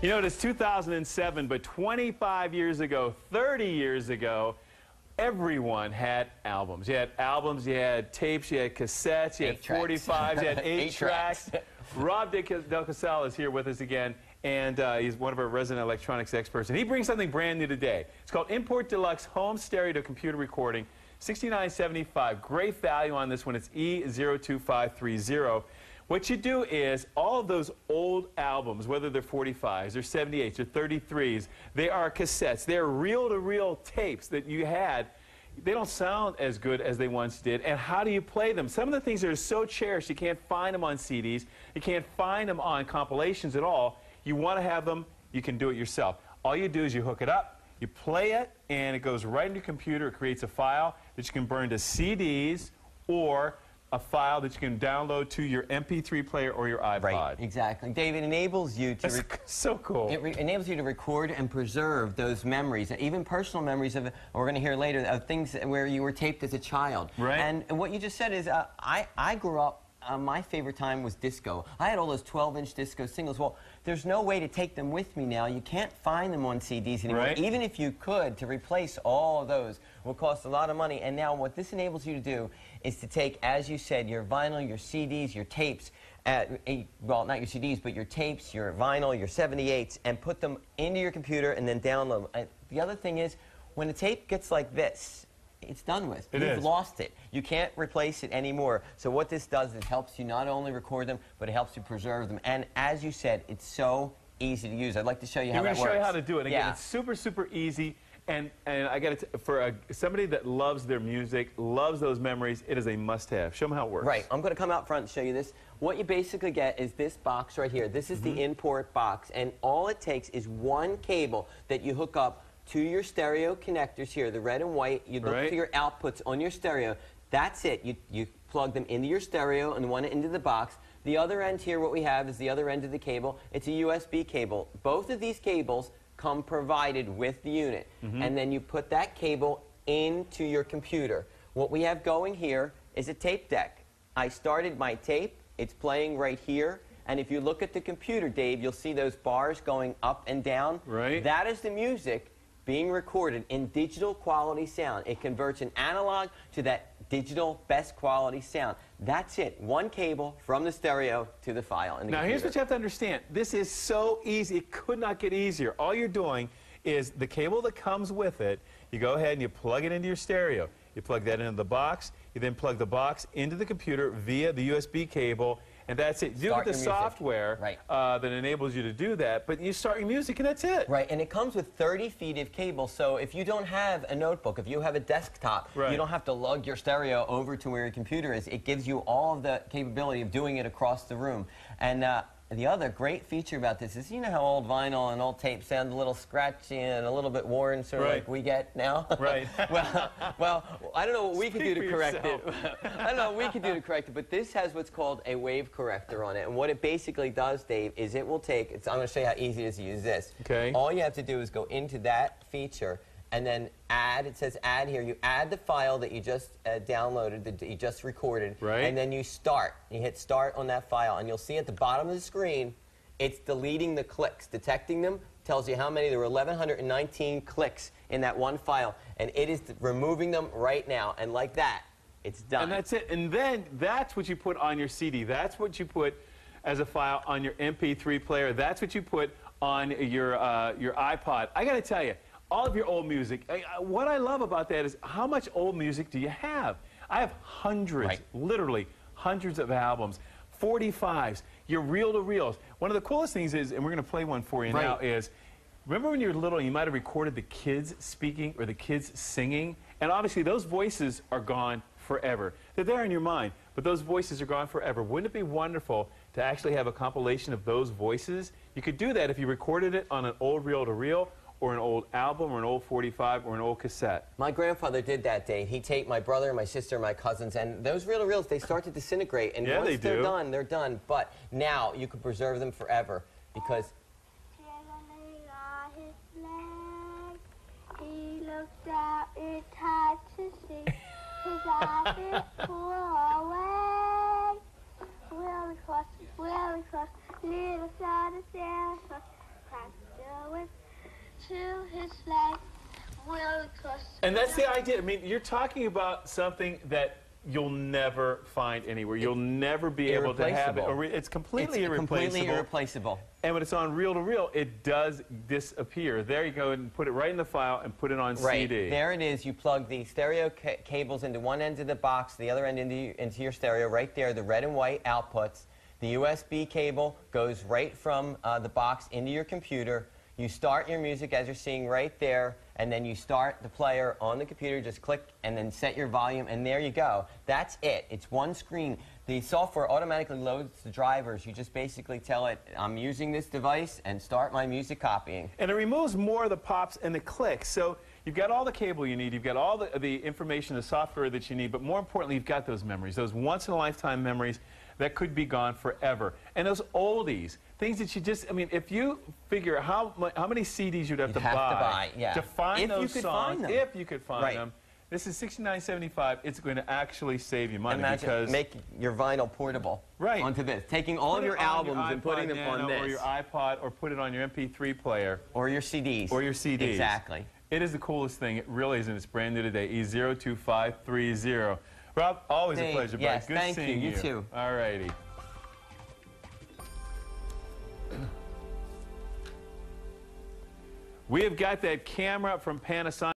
You know, it is 2007, but 25 years ago, 30 years ago, everyone had albums. You had albums, you had tapes, you had cassettes, you had 45s, you had 8 tracks. Rob Del is here with us again, and he's one of our resident electronics experts, and he brings something brand new today. It's called INport Deluxe Home Stereo to Computer Recording, $69.75. Great value on this one. It's E02530. What you do is, all of those old albums, whether they're 45s or 78s or 33s, they are cassettes. They're reel-to-reel tapes that you had. They don't sound as good as they once did. And how do you play them? Some of the things that are so cherished, you can't find them on CDs. You can't find them on compilations at all. You want to have them, you can do it yourself. All you do is you hook it up, you play it, and it goes right in your computer. It creates a file that you can burn to CDs or a file that you can download to your MP3 player or your iPod. Right, exactly. Dave, it enables you to... That's so cool. It enables you to record and preserve those memories, even personal memories of, we're going to hear later, of things where you were taped as a child. Right. And what you just said is, I grew up, my favorite time was disco. I had all those 12-inch disco singles. Well, there's no way to take them with me now. You can't find them on CDs anymore. Right. Even if you could, to replace all of those will cost a lot of money. And now what this enables you to do is to take, as you said, your vinyl, your CDs, your tapes, well, not your CDs, but your tapes, your vinyl, your 78s, and put them into your computer and then download them. The other thing is, when a tape gets like this, it's done with. You've lost it. You can't replace it anymore. So what this does is it helps you not only record them, but it helps you preserve them. And as you said, it's so easy to use. I'd like to show you how that works. We're going to show you how to do it. Again, it's super, super easy. And I got to, for somebody that loves their music, loves those memories, it is a must-have. Show them how it works. Right. I'm going to come out front and show you this. What you basically get is this box right here. This is the INport box, and all it takes is one cable that you hook up to your stereo connectors here, the red and white. You look for your outputs on your stereo. That's it. You plug them into your stereo and one into the box. The other end here, what we have is the other end of the cable. It's a USB cable. Both of these cables come provided with the unit, and then you put that cable into your computer. What we have going here is a tape deck. I started my tape. It's playing right here. And if you look at the computer, Dave, you'll see those bars going up and down. Right. That is the music being recorded in digital quality sound. It converts an analog to that digital best quality sound. That's it. One cable from the stereo to the file in the computer. Here's what you have to understand. This is so easy. It could not get easier. All you're doing is the cable that comes with it, you go ahead and you plug it into your stereo. You plug that into the box. You then plug the box into the computer via the USB cable. And that's it. You get the software that enables you to do that, but you start your music and that's it. Right, and it comes with 30 feet of cable, so if you don't have a notebook, if you have a desktop, you don't have to lug your stereo over to where your computer is. It gives you all of the capability of doing it across the room. And the other great feature about this is, you know how old vinyl and old tape sound a little scratchy and a little bit worn, sort of like we get now? Right. well, I don't know what we can do to correct it. I don't know what we can do to correct it, but this has what's called a wave corrector on it. And what it basically does, Dave, is it will take, I'm going to show you how easy it is to use this. Okay. All you have to do is go into that feature and then add, it says add here, you add the file that you just downloaded, that you just recorded, and then you start. You hit start on that file, and you'll see at the bottom of the screen, it's deleting the clicks, detecting them, tells you how many. There were 1,119 clicks in that one file, and it is removing them right now, and like that, it's done. And that's it. And then that's what you put on your CD. That's what you put as a file on your MP3 player. That's what you put on your iPod. I got to tell you, all of your old music, what I love about that is how much old music do you have? I have hundreds, literally hundreds of albums, 45s, your reel-to-reels. One of the coolest things is, and we're going to play one for you now, is, remember when you were little and you might have recorded the kids speaking or the kids singing? And obviously those voices are gone forever. They're there in your mind, but those voices are gone forever. Wouldn't it be wonderful to actually have a compilation of those voices? You could do that if you recorded it on an old reel-to-reel, or an old album, or an old 45, or an old cassette. My grandfather did that, Dave. He taped my brother, my sister, my cousins, and those reel-to-reels, they start to disintegrate, and once they're done, they're done. But now you can preserve them forever, because he looked out, it's hard to see. His eyes flew away. Wheelie cross, little side of Santa Claus. just like roller coaster. And that's the idea. I mean, you're talking about something that you'll never find anywhere. You'll never be able to have it. It's completely irreplaceable. Completely irreplaceable. And when it's on reel-to-reel, it does disappear. There you go, and put it right in the file and put it on CD. There it is. You plug the stereo cables into one end of the box, the other end into your stereo. Right there, the red and white outputs. The USB cable goes right from the box into your computer. You start your music as you're seeing right there, and then you start the player on the computer. Just click and then set your volume, and there you go. That's it. It's one screen. The software automatically loads the drivers. You just basically tell it, I'm using this device, and start my music copying. And it removes more of the pops and the clicks. So you've got all the cable you need. You've got all the information, the software that you need. But more importantly, you've got those memories, those once-in-a-lifetime memories that could be gone forever. And those oldies, things that you just, I mean, if you figure how many CDs you'd have to buy to find those songs, if you could find them, this is $69.75. It's going to actually save you money. Imagine because make your vinyl portable onto this. Taking all of your albums and putting them on this. Or your iPod, or put it on your MP3 player. Or your CDs. Or your CDs. Exactly. It is the coolest thing. It really is, and it's brand new today. E02530. Rob, always a pleasure, buddy. Yes, Good seeing you. You too. All righty. We have got that camera from Panasonic.